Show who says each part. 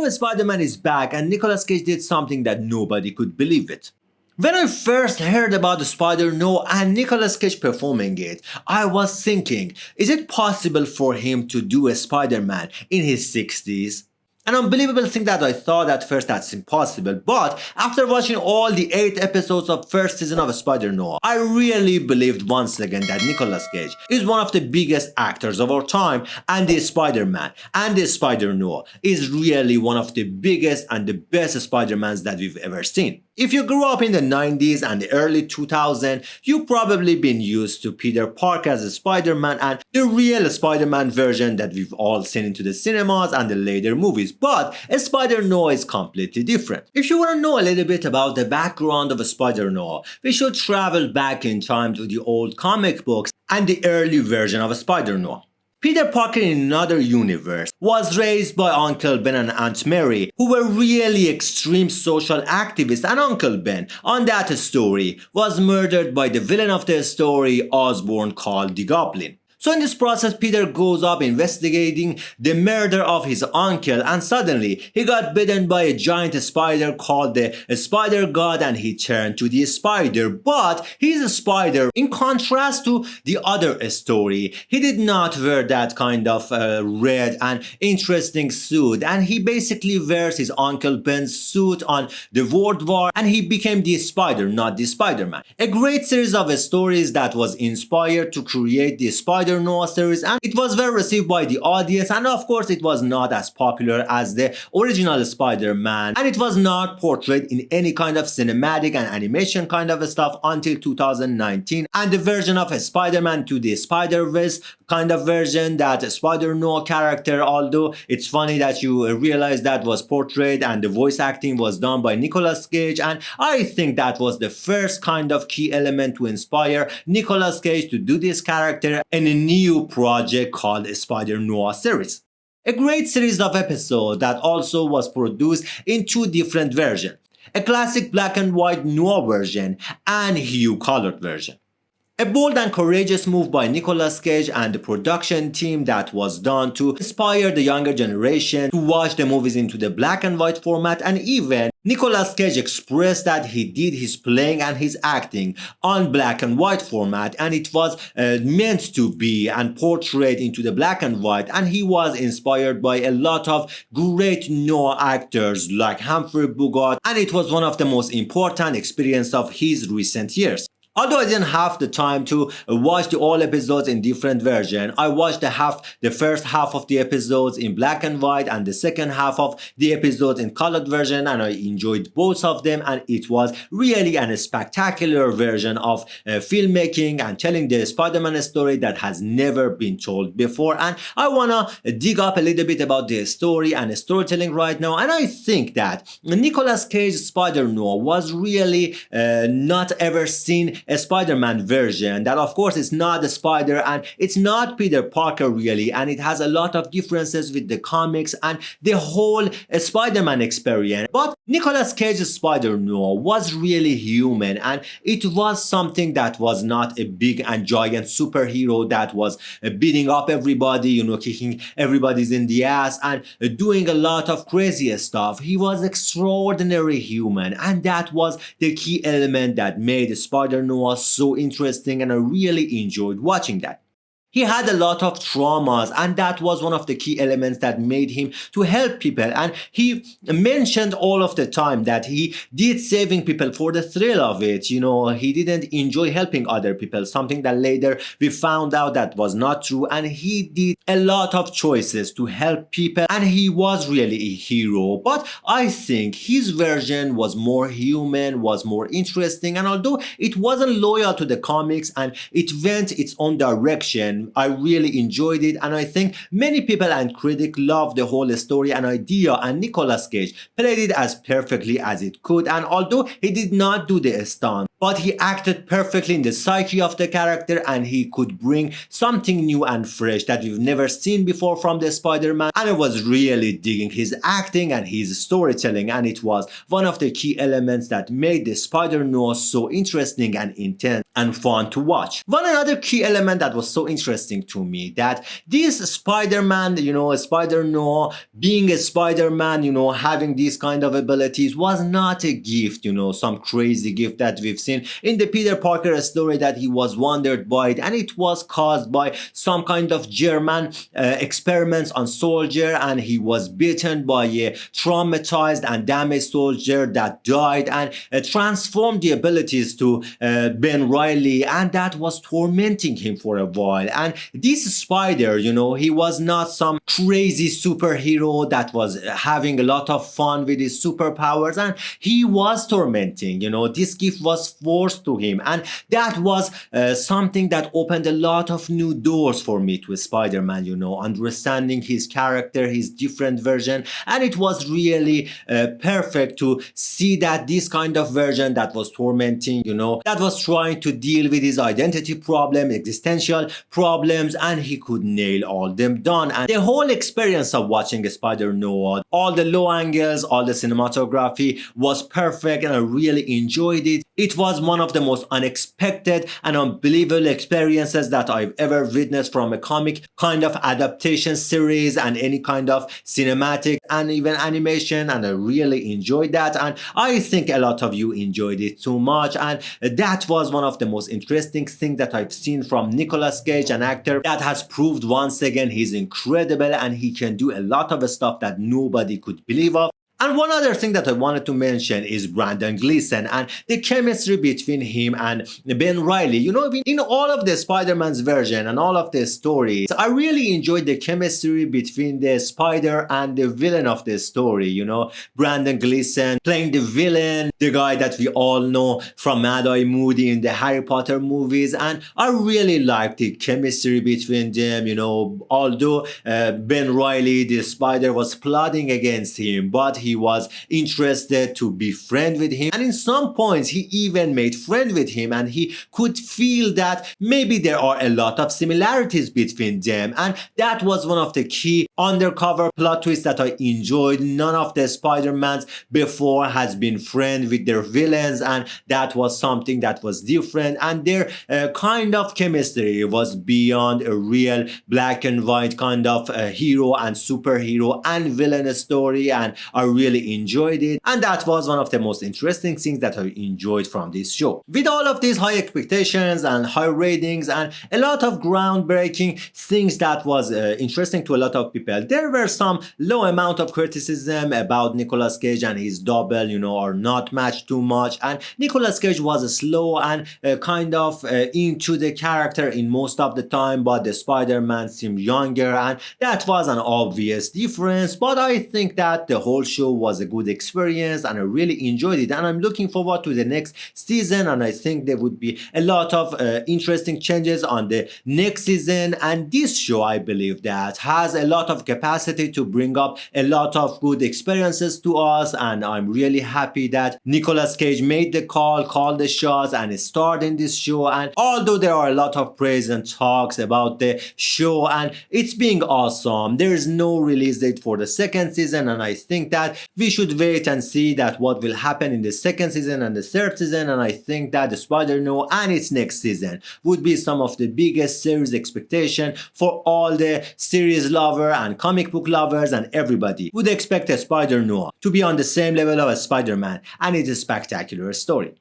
Speaker 1: new Spider-Man is back and Nicolas Cage did something that nobody could believe it. When I first heard about the Spider-Noir and Nicolas Cage performing it, I was thinking, is it possible for him to do a Spider-Man in his 60s? An unbelievable thing that I thought at first that's impossible, but after watching all the 8 episodes of first season of Spider-Noir, I really believed once again that Nicolas Cage is one of the biggest actors of our time, and the Spider-Man and the Spider-Noir is really one of the biggest and the best Spider-Mans that we've ever seen. If you grew up in the 90s and the early 2000s, you've probably been used to Peter Parker as a Spider-Man and the real Spider-Man version that we've all seen into the cinemas and the later movies, but a Spider-Noir is completely different. If you want to know a little bit about the background of a Spider-Noir, we should travel back in time to the old comic books and the early version of a Spider-Noir. Peter Parker in another universe was raised by Uncle Ben and Aunt Mary, who were really extreme social activists, and Uncle Ben, on that story, was murdered by the villain of the story, Osborn, called the Goblin. So in this process, Peter goes up investigating the murder of his uncle, and suddenly he got bitten by a giant spider called the Spider God, and he turned to the spider. But he's a spider. In contrast to the other story, he did not wear that kind of red and interesting suit, and he basically wears his Uncle Ben's suit on the World War, and he became the Spider, not the Spider-Man. A great series of stories that was inspired to create the Spider-Noir series, and it was well received by the audience, and of course it was not as popular as the original Spider-Man, and it was not portrayed in any kind of cinematic and animation kind of stuff until 2019, and the version of a Spider-Man to the Spider-Verse kind of version, that Spider-Noir character, although it's funny that you realize that was portrayed and the voice acting was done by Nicolas Cage, and I think that was the first kind of key element to inspire Nicolas Cage to do this character in a new project called Spider-Noir series. A great series of episodes that also was produced in 2 different versions, a classic black and white noir version and hue colored version. A bold and courageous move by Nicolas Cage and the production team that was done to inspire the younger generation to watch the movies into the black and white format, and even Nicolas Cage expressed that he did his playing and his acting on black and white format, and it was meant to be and portrayed into the black and white, and he was inspired by a lot of great noir actors like Humphrey Bogart, and it was one of the most important experiences of his recent years. Although I didn't have the time to watch the all episodes in different versions, I watched the first half of the episodes in black and white and the second half of the episodes in colored version, and I enjoyed both of them, and it was really a spectacular version of filmmaking and telling the Spider-Man story that has never been told before. And I wanna dig up a little bit about the story and storytelling right now, and I think that Nicolas Cage's Spider-Noir was really not ever seen a Spider-Man version that of course is not a spider and it's not Peter Parker really, and it has a lot of differences with the comics and the whole Spider-Man experience. But Nicolas Cage's Spider-Noir was really human, and it was something that was not a big and giant superhero that was beating up everybody, you know, kicking everybody's in the ass and doing a lot of crazy stuff. He was extraordinary human, and that was the key element that made Spider-Noir so interesting, and I really enjoyed watching that. He had a lot of traumas, and that was one of the key elements that made him to help people, and he mentioned all of the time that he did saving people for the thrill of it. You know, he didn't enjoy helping other people, something that later we found out that was not true, and he did a lot of choices to help people, and he was really a hero. But I think his version was more human, was more interesting, and although it wasn't loyal to the comics and it went its own direction, I really enjoyed it, and I think many people and critics loved the whole story and idea, and Nicolas Cage played it as perfectly as it could. And although he did not do the stunt, but he acted perfectly in the psyche of the character, and he could bring something new and fresh that we've never seen before from the Spider-Man, and I was really digging his acting and his storytelling, and it was one of the key elements that made the Spider-Noir so interesting and intense and fun to watch. One another key element that was so interesting interesting to me that this Spider-Man, Spider-Noir, being a Spider-Man, having these kind of abilities was not a gift, some crazy gift that we've seen in the Peter Parker story that he was wondered by it, and it was caused by some kind of German experiments on soldier, and he was bitten by a traumatized and damaged soldier that died and transformed the abilities to Ben Riley, and that was tormenting him for a while. And this spider, he was not some crazy superhero that was having a lot of fun with his superpowers, and he was tormenting, this gift was forced to him, and that was something that opened a lot of new doors for me to Spider-Man, understanding his character, his different version, and it was really perfect to see that this kind of version that was tormenting, that was trying to deal with his identity problem, existential problems, and he could nail all them done. And the whole experience of watching Spider-Noir, all the low angles, all the cinematography was perfect, and I really enjoyed it. It was one of the most unexpected and unbelievable experiences that I've ever witnessed from a comic kind of adaptation series and any kind of cinematic and even animation, and I really enjoyed that, and I think a lot of you enjoyed it too much. And that was one of the most interesting things that I've seen from Nicolas Cage, an actor that has proved once again he's incredible and he can do a lot of stuff that nobody could believe of. And one other thing that I wanted to mention is Brandon Gleeson and the chemistry between him and Ben Riley. In all of the Spider-Man's version and all of the stories, I really enjoyed the chemistry between the Spider and the villain of the story. Brandon Gleeson playing the villain, the guy that we all know from Mad Eye Moody in the Harry Potter movies, and I really liked the chemistry between them. Although Ben Riley, the Spider, was plotting against him, but he was interested to be friend with him, and in some points he even made friend with him, and he could feel that maybe there are a lot of similarities between them, and that was one of the key undercover plot twists that I enjoyed. None of the Spider-Mans before has been friend with their villains, and that was something that was different, and their kind of chemistry was beyond a real black and white kind of hero and superhero and villain story, and I really enjoyed it, and that was one of the most interesting things that I enjoyed from this show. With all of these high expectations and high ratings and a lot of groundbreaking things that was interesting to a lot of people, there were some low amount of criticism about Nicolas Cage and his double, are not matched too much, and Nicolas Cage was slow and kind of into the character in most of the time, but the Spider-Man seemed younger, and that was an obvious difference. But I think that the whole show was a good experience and I really enjoyed it, and I'm looking forward to the next season, and I think there would be a lot of interesting changes on the next season. And this show, I believe, that has a lot of capacity to bring up a lot of good experiences to us, and I'm really happy that Nicolas Cage made the called the shots, and starred in this show. And although there are a lot of praise and talks about the show and it's being awesome, there is no release date for the second season, and I think that we should wait and see that what will happen in the second season and the third season. And I think that the Spider-Noir and its next season would be some of the biggest series expectation for all the series lover and comic book lovers, and everybody would expect a Spider-Noir to be on the same level of a Spider-Man and its spectacular story.